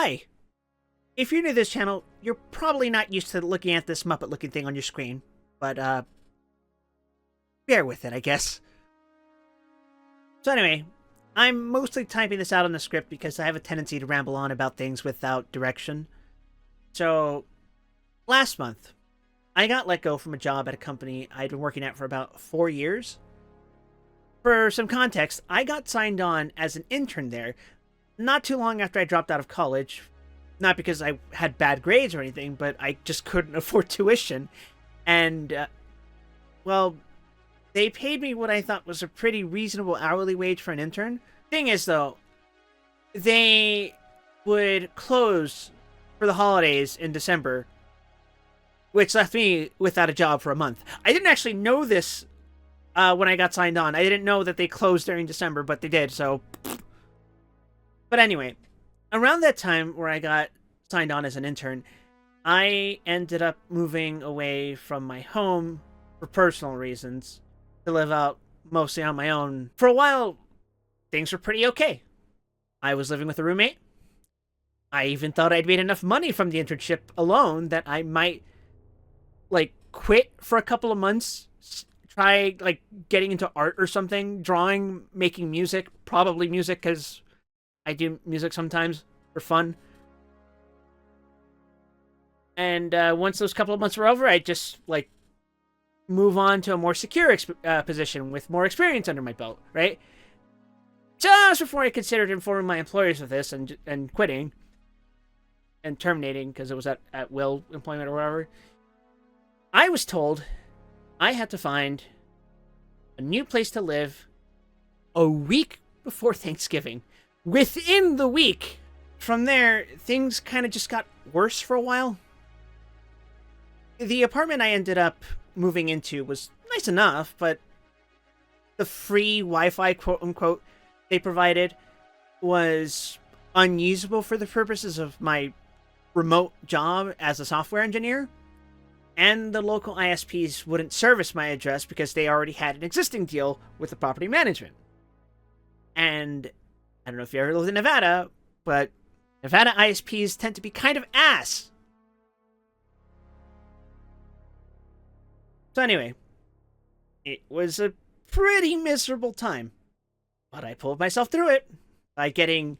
Hi! If you're new to this channel, you're probably not used to looking at this Muppet-looking thing on your screen, but, bear with it, I guess. So anyway, I'm mostly typing this out on the script because I have a tendency to ramble on about things without direction. So, last month, I got let go from a job at a company I'd been working at for about 4 years. For some context, I got signed on as an intern there not too long after I dropped out of college. Not because I had bad grades or anything, but I just couldn't afford tuition. And, well, they paid me what I thought was a pretty reasonable hourly wage for an intern. Thing is, though, they would close for the holidays in December, which left me without a job for a month. I didn't actually know this when I got signed on. I didn't know that they closed during December, but they did, so... But anyway, around that time where I got signed on as an intern, I ended up moving away from my home for personal reasons to live out mostly on my own. For a while, things were pretty okay. I was living with a roommate. I even thought I'd made enough money from the internship alone that I might, quit for a couple of months, try, getting into art or something, drawing, making music, probably music, because I do music sometimes for fun. And once those couple of months were over, I'd just, move on to a more secure position with more experience under my belt, right? Just before I considered informing my employers of this and quitting and terminating because it was at will employment or whatever, I was told I had to find a new place to live a week before Thanksgiving. Within the week. From there, things kind of just got worse for a while. The apartment I ended up moving into was nice enough, but the free Wi-Fi, quote-unquote, they provided was unusable for the purposes of my remote job as a software engineer, and the local ISPs wouldn't service my address because they already had an existing deal with the property management. And I don't know if you ever lived in Nevada, but Nevada ISPs tend to be kind of ass. So anyway, it was a pretty miserable time, but I pulled myself through it by getting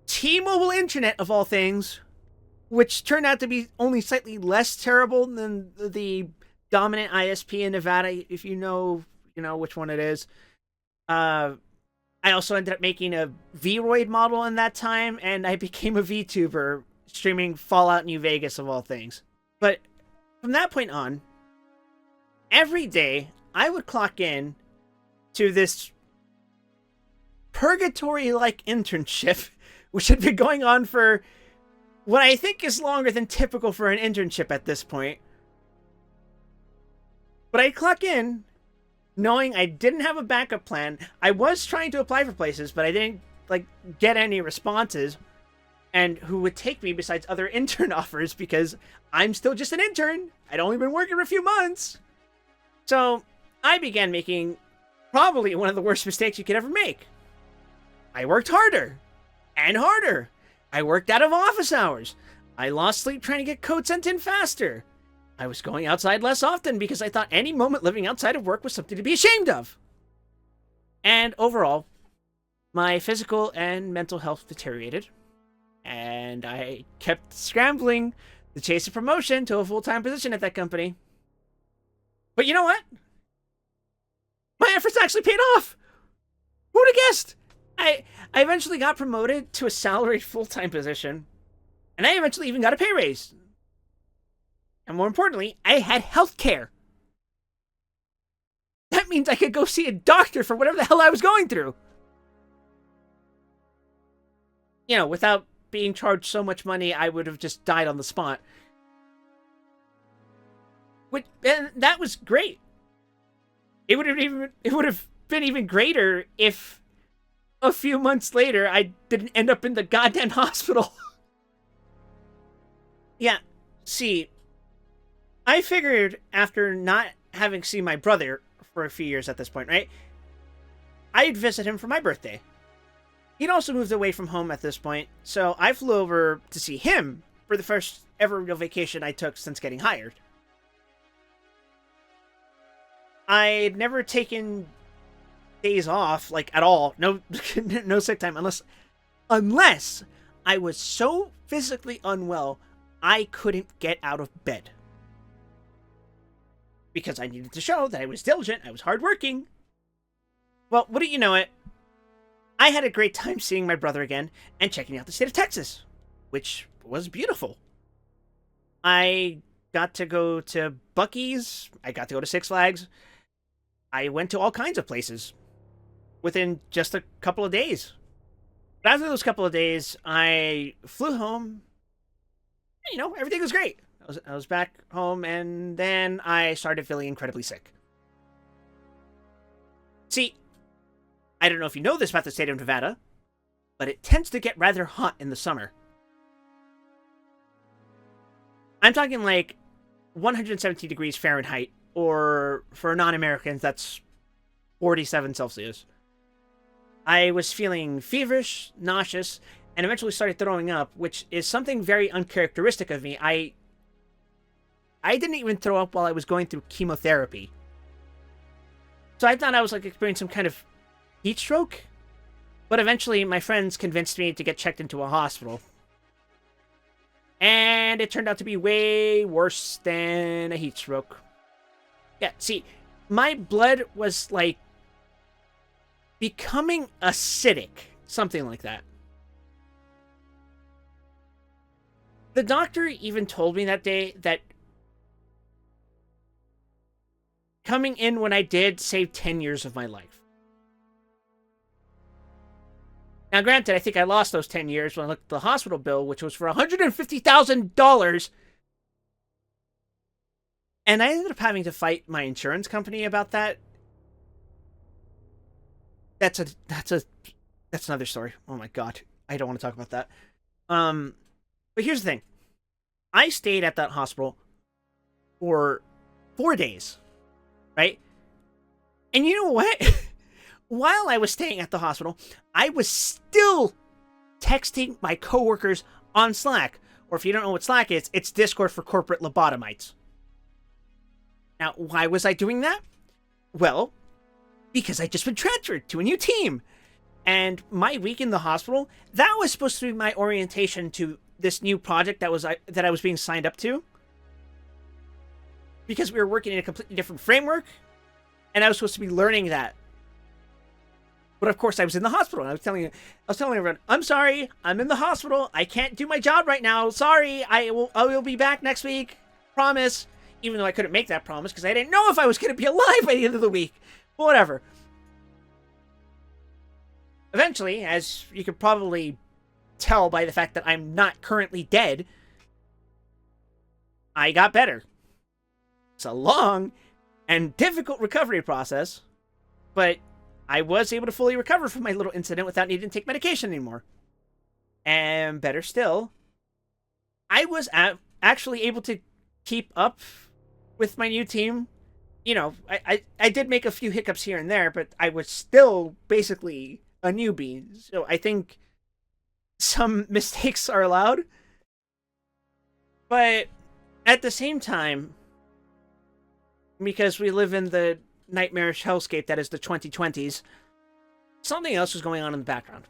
T-Mobile Internet, of all things, which turned out to be only slightly less terrible than the dominant ISP in Nevada, if you know which one it is. I also ended up making a Vroid model in that time, and I became a VTuber, streaming Fallout New Vegas, of all things. But from that point on, every day I would clock in to this purgatory-like internship, which had been going on for what I think is longer than typical for an internship at this point. But I'd clock in knowing I didn't have a backup plan. I was trying to apply for places, but I didn't get any responses and who would take me besides other intern offers because I'm still just an intern. I'd only been working for a few months. So I began making probably one of the worst mistakes you could ever make. I worked harder and harder. I worked out of office hours. I lost sleep trying to get code sent in faster. I was going outside less often because I thought any moment living outside of work was something to be ashamed of. And overall, my physical and mental health deteriorated, and I kept scrambling to chase a promotion to a full-time position at that company. But you know what? My efforts actually paid off! Who would have guessed? I eventually got promoted to a salaried full-time position, and I eventually even got a pay raise. And more importantly, I had health care. That means I could go see a doctor for whatever the hell I was going through. Without being charged so much money, I would have just died on the spot. And that was great. It would have been even greater if a few months later I didn't end up in the goddamn hospital. Yeah, see, I figured after not having seen my brother for a few years at this point, right? I'd visit him for my birthday. He'd also moved away from home at this point, so I flew over to see him for the first ever real vacation I took since getting hired. I'd never taken days off, like, at all. No, no sick time, unless I was so physically unwell I couldn't get out of bed. Because I needed to show that I was diligent, I was hardworking. Well, wouldn't you know it, I had a great time seeing my brother again and checking out the state of Texas, which was beautiful. I got to go to Buc-ee's, I got to go to Six Flags, I went to all kinds of places within just a couple of days. But after those couple of days, I flew home. You know, everything was great. I was back home, and then I started feeling incredibly sick. See, I don't know if you know this about the state of Nevada, but it tends to get rather hot in the summer. I'm talking like 117 degrees Fahrenheit, or for non-Americans, that's 47 Celsius. I was feeling feverish, nauseous, and eventually started throwing up, which is something very uncharacteristic of me. I didn't even throw up while I was going through chemotherapy. So I thought I was like experiencing some kind of heat stroke. But eventually my friends convinced me to get checked into a hospital. And it turned out to be way worse than a heat stroke. Yeah, see, my blood was like becoming acidic. Something like that. The doctor even told me that day that coming in when I did saved 10 years of my life. Now, granted, I think I lost those 10 years when I looked at the hospital bill, which was for $150,000. And I ended up having to fight my insurance company about that. That's another story. Oh my god. I don't want to talk about that. But here's the thing. I stayed at that hospital for 4 days. Right? And you know what? While I was staying at the hospital, I was still texting my coworkers on Slack. Or if you don't know what Slack is, it's Discord for corporate lobotomites. Now, why was I doing that? Well, because I'd just been transferred to a new team. And my week in the hospital, that was supposed to be my orientation to this new project that I was being signed up to. Because we were working in a completely different framework, and I was supposed to be learning that. But of course, I was in the hospital, and I was telling everyone, "I'm sorry, I'm in the hospital. I can't do my job right now. Sorry, I will be back next week. Promise." Even though I couldn't make that promise because I didn't know if I was going to be alive by the end of the week. But whatever. Eventually, as you could probably tell by the fact that I'm not currently dead, I got better. It's a long and difficult recovery process, but I was able to fully recover from my little incident without needing to take medication anymore. And better still, I was actually able to keep up with my new team. You know, I did make a few hiccups here and there, but I was still basically a newbie. So I think some mistakes are allowed. But at the same time, because we live in the nightmarish hellscape that is the 2020s, something else was going on in the background.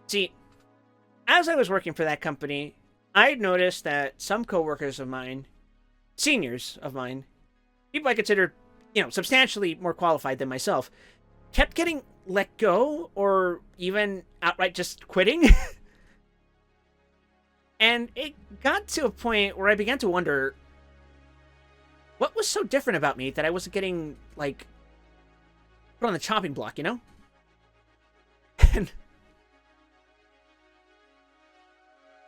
See, as I was working for that company, I noticed that some coworkers of mine, seniors of mine, people I considered, substantially more qualified than myself, kept getting let go or even outright just quitting. And it got to a point where I began to wonder, what was so different about me that I wasn't getting, like, put on the chopping block, you know? And,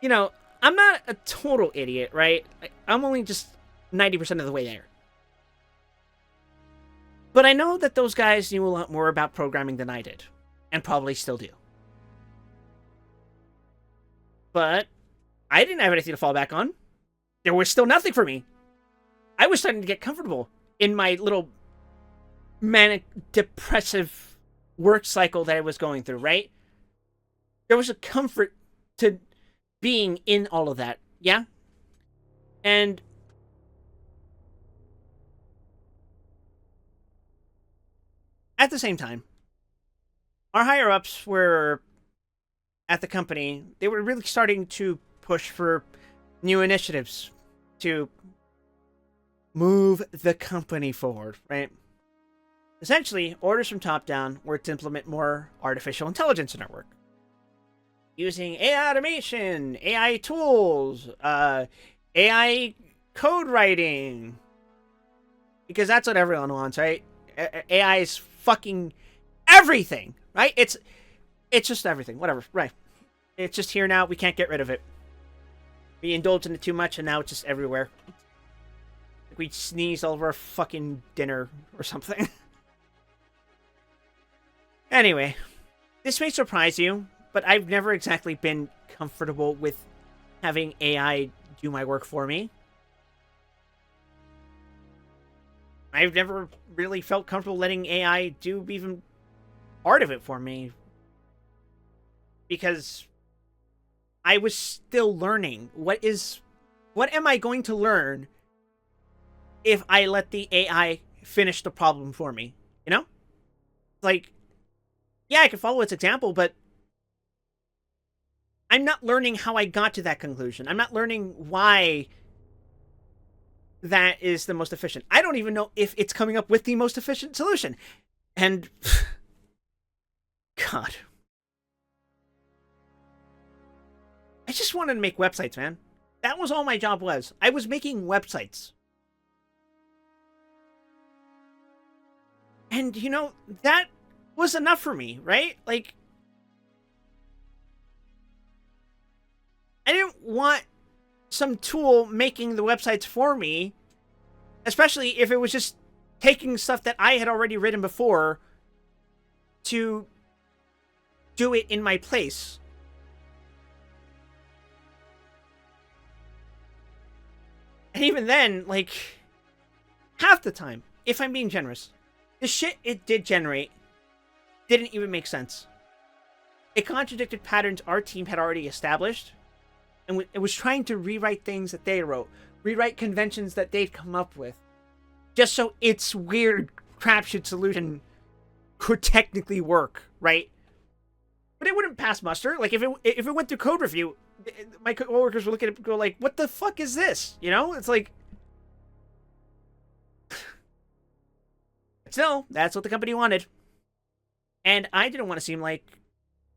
I'm not a total idiot, right? I'm only just 90% of the way there. But I know that those guys knew a lot more about programming than I did, and probably still do. But I didn't have anything to fall back on. There was still nothing for me. I was starting to get comfortable in my little manic, depressive work cycle that I was going through, right? There was a comfort to being in all of that. Yeah? And at the same time, our higher ups were at the company, they were really starting to push for new initiatives to move the company forward, right? Essentially, orders from top down were to implement more artificial intelligence in our work. Using AI automation, AI tools, AI code writing. Because that's what everyone wants, right? AI is fucking everything, right? It's just everything, whatever, right? It's just here now. We can't get rid of it. We indulge in it too much, and now it's just everywhere. Like we sneeze all over our fucking dinner or something. Anyway, this may surprise you, but I've never exactly been comfortable with having AI do my work for me. I've never really felt comfortable letting AI do even part of it for me. Because I was still learning. What am I going to learn if I let the AI finish the problem for me? You know? Like, yeah, I can follow its example, but I'm not learning how I got to that conclusion. I'm not learning why that is the most efficient. I don't even know if it's coming up with the most efficient solution. And God. I just wanted to make websites, man. That was all my job was. I was making websites. And, you know, that was enough for me, right? Like, I didn't want some tool making the websites for me, especially if it was just taking stuff that I had already written before to do it in my place. And even then, like, half the time, if I'm being generous, the shit it did generate didn't even make sense. It contradicted patterns our team had already established, and it was trying to rewrite things that they wrote, rewrite conventions that they'd come up with, just so its weird crapshoot solution could technically work, right? But it wouldn't pass muster. Like, if it went through code review, my coworkers would look at it and go like, what the fuck is this? You know? It's like... Still, that's what the company wanted. And I didn't want to seem like,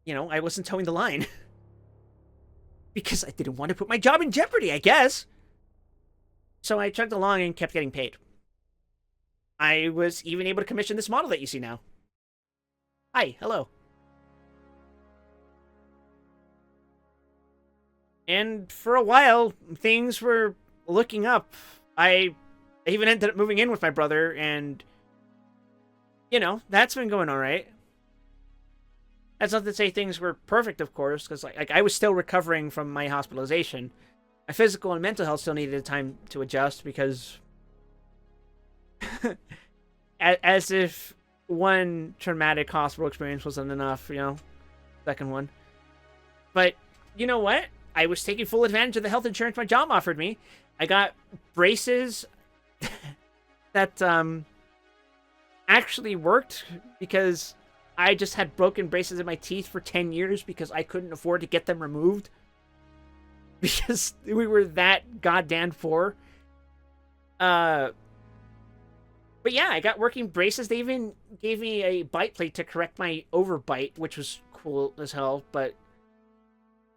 you know, I wasn't towing the line. Because I didn't want to put my job in jeopardy, I guess. So I chugged along and kept getting paid. I was even able to commission this model that you see now. Hi, hello. And for a while, things were looking up. I even ended up moving in with my brother, and, you know, that's been going all right. That's not to say things were perfect, of course, because like I was still recovering from my hospitalization. My physical and mental health still needed time to adjust because, as if one traumatic hospital experience wasn't enough, you know, second one. But you know what? I was taking full advantage of the health insurance my job offered me. I got braces that actually worked because I just had broken braces in my teeth for 10 years because I couldn't afford to get them removed. Because we were that goddamn poor. But yeah, I got working braces. They even gave me a bite plate to correct my overbite, which was cool as hell. But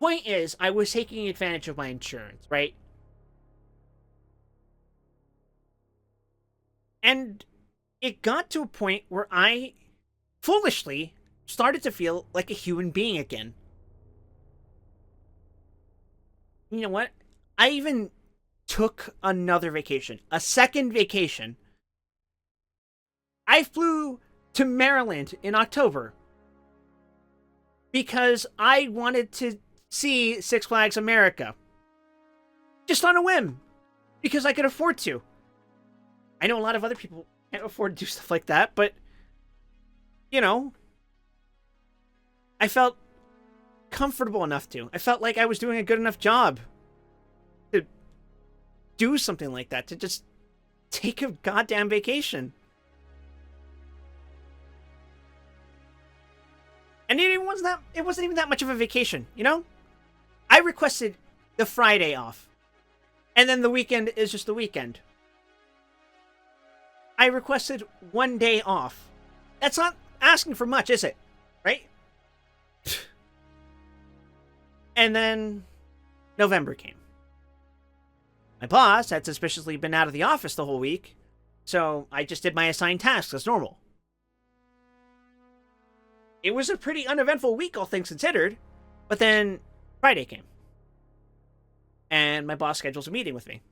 point is, I was taking advantage of my insurance, right? And it got to a point where I foolishly started to feel like a human being again. You know what? I even took another vacation, a second vacation. I flew to Maryland in October because I wanted to see Six Flags America. Just on a whim. Because I could afford to. I know a lot of other people can't afford to do stuff like that, but, you know, I felt comfortable enough to. I felt like I was doing a good enough job to do something like that, to just take a goddamn vacation. And it wasn't even that much of a vacation, you know? I requested the Friday off. And then the weekend is just the weekend. I requested 1 day off. That's not asking for much, is it? Right? And then November came. My boss had suspiciously been out of the office the whole week, so I just did my assigned tasks as normal. It was a pretty uneventful week, all things considered, but then Friday came. And my boss schedules a meeting with me.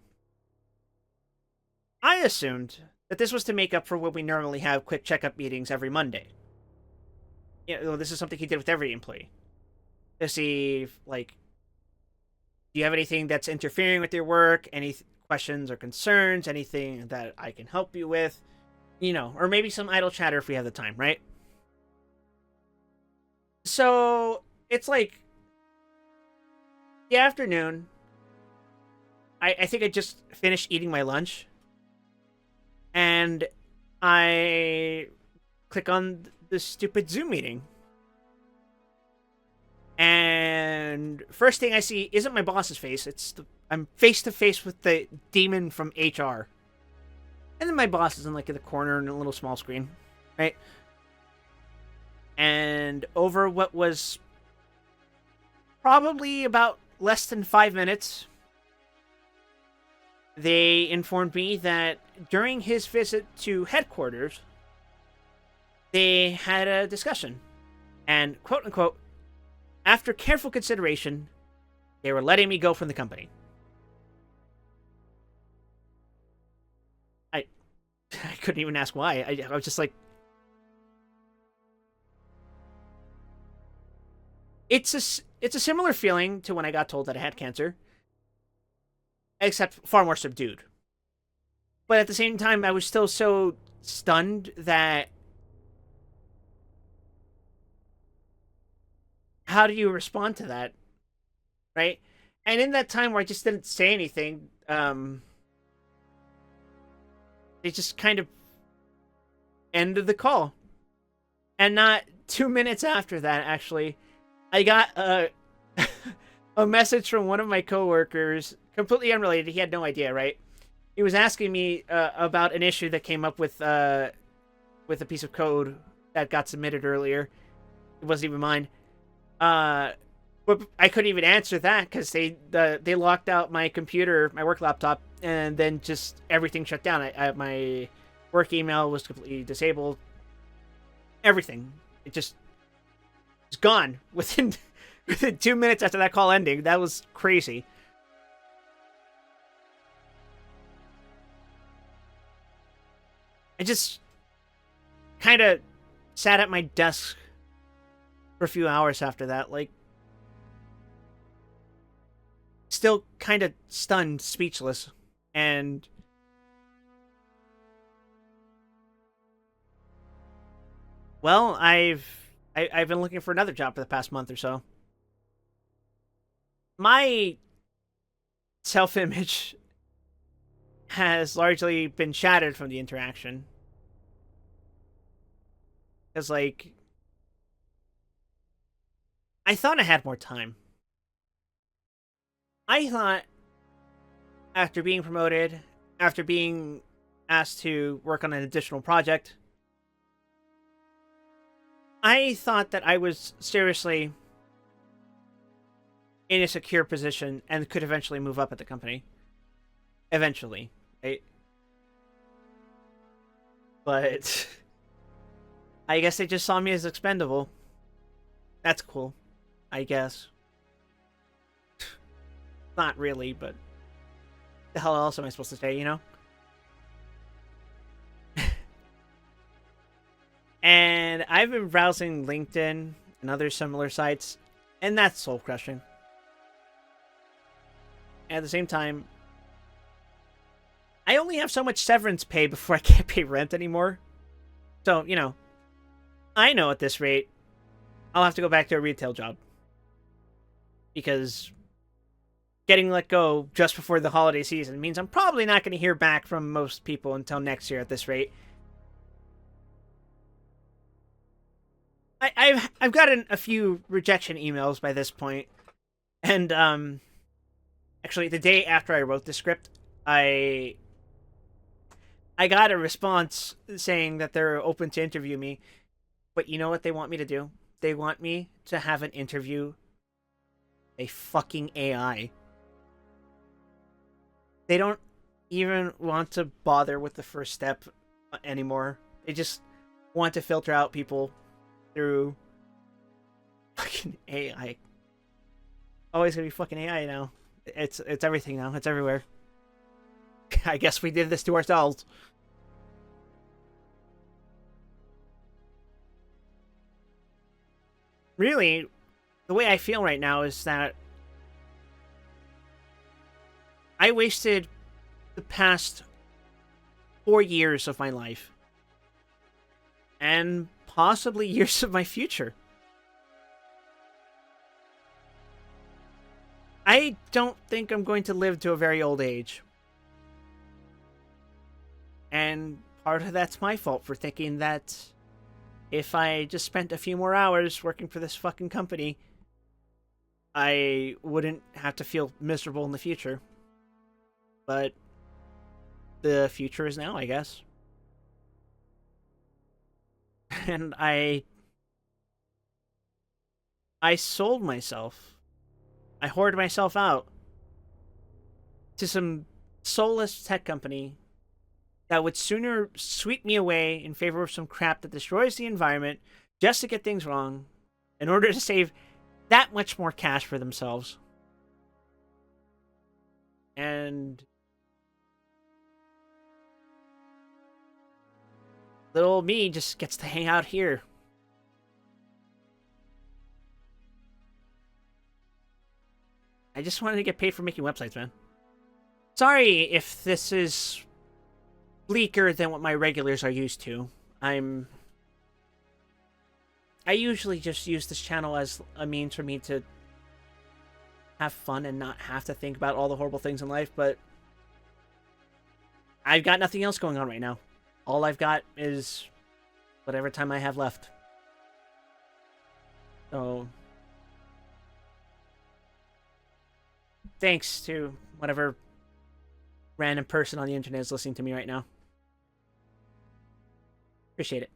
I assumed that this was to make up for when we normally have quick checkup meetings every Monday. You know, this is something he did with every employee. To see, if, like, do you have anything that's interfering with your work? Any questions or concerns? Anything that I can help you with? You know, or maybe some idle chatter if we have the time, right? So, it's like the afternoon. I think I just finished eating my lunch. And I click on the stupid Zoom meeting. And first thing I see isn't my boss's face. I'm face to face with the demon from HR. And then my boss is in like in the corner in a little small screen, right? And over what was probably about less than 5 minutes, they informed me that during his visit to headquarters, they had a discussion. And, quote unquote, after careful consideration, they were letting me go from the company. I couldn't even ask why. I was just like... It's a similar feeling to when I got told that I had cancer, except far more subdued. But at the same time, I was still so stunned that... How do you respond to that? Right? And in that time where I just didn't say anything, they just kind of ended the call. And not 2 minutes after that, actually, I got a message from one of my coworkers, completely unrelated. He had no idea, right? He was asking me about an issue that came up with a piece of code that got submitted earlier. It wasn't even mine. But I couldn't even answer that because they locked out my computer, my work laptop, and then just everything shut down. My work email was completely disabled. Everything. It just was gone within 2 minutes after that call ending. That was crazy. I just kind of sat at my desk for a few hours after that, like, still kind of stunned, speechless, and well, I've been looking for another job for the past month or so. My self-image has largely been shattered from the interaction. Because, like, I thought I had more time. I thought after being promoted, after being asked to work on an additional project, I thought that I was seriously in a secure position and could eventually move up at the company. Eventually, right? But I guess they just saw me as expendable. That's cool, I guess. Not really, but the hell else am I supposed to say, you know? And I've been browsing LinkedIn and other similar sites, and that's soul-crushing. At the same time, I only have so much severance pay before I can't pay rent anymore. So, you know, I know at this rate, I'll have to go back to a retail job. because getting let go just before the holiday season means I'm probably not going to hear back from most people until next year at this rate. I've gotten a few rejection emails by this point, and actually the day after I wrote the script, I got a response saying that they're open to interview me, but you know what they want me to do? They want me to have an interview a fucking AI. They don't even want to bother with the first step anymore. They just want to filter out people through fucking AI. Always gonna be fucking AI now. It's everything now. It's everywhere. I guess we did this to ourselves. Really, the way I feel right now is that I wasted the past 4 years of my life and possibly years of my future. I don't think I'm going to live to a very old age. And part of that's my fault for thinking that if I just spent a few more hours working for this fucking company, I wouldn't have to feel miserable in the future. But the future is now, I guess. And I sold myself. I hoarded myself out to some soulless tech company that would sooner sweep me away in favor of some crap that destroys the environment just to get things wrong in order to save that much more cash for themselves. And little me just gets to hang out here. I just wanted to get paid for making websites, man. Sorry if this is bleaker than what my regulars are used to. I usually just use this channel as a means for me to have fun and not have to think about all the horrible things in life, but I've got nothing else going on right now. All I've got is whatever time I have left. So thanks to whatever random person on the internet is listening to me right now. Appreciate it.